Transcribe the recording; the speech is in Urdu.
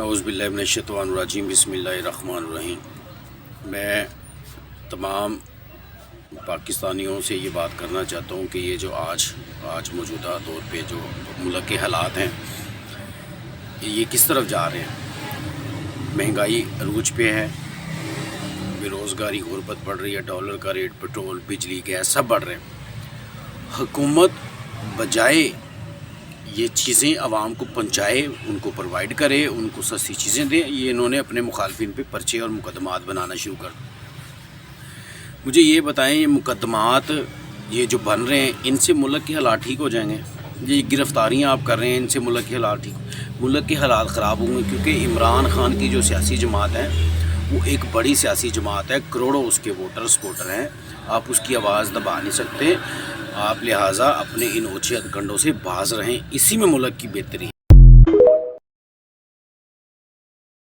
اعوذ باللہ من الشیطان الرجیم بسم اللہ الرحمن الرحیم۔ میں تمام پاکستانیوں سے یہ بات کرنا چاہتا ہوں کہ یہ جو آج موجودہ دور پہ جو ملک کے حالات ہیں یہ کس طرف جا رہے ہیں۔ مہنگائی عروج پہ ہے، بے روزگاری غربت بڑھ رہی ہے، ڈالر کا ریٹ، پٹرول، بجلی، گیس سب بڑھ رہے ہیں۔ حکومت بجائے یہ چیزیں عوام کو پہنچائے، ان کو پرووائڈ کرے، ان کو سستی چیزیں دیں، یہ انہوں نے اپنے مخالفین پہ پرچے اور مقدمات بنانا شروع کر دیا۔ مجھے یہ بتائیں، یہ مقدمات یہ جو بن رہے ہیں ان سے ملک کے حالات ٹھیک ہو جائیں گے؟ یہ گرفتاریاں آپ کر رہے ہیں، ان سے ملک کے حالات ملک کے حالات خراب ہوں گے، کیونکہ عمران خان کی جو سیاسی جماعت ہے وہ ایک بڑی سیاسی جماعت ہے، کروڑوں اس کے ووٹر سپورٹر ہیں، آپ اس کی آواز دبا نہیں سکتے۔ آپ لہٰذا اپنے ان اوچھے ہتھ کنڈوں سے باز رہیں، اسی میں ملک کی بہتری ہے۔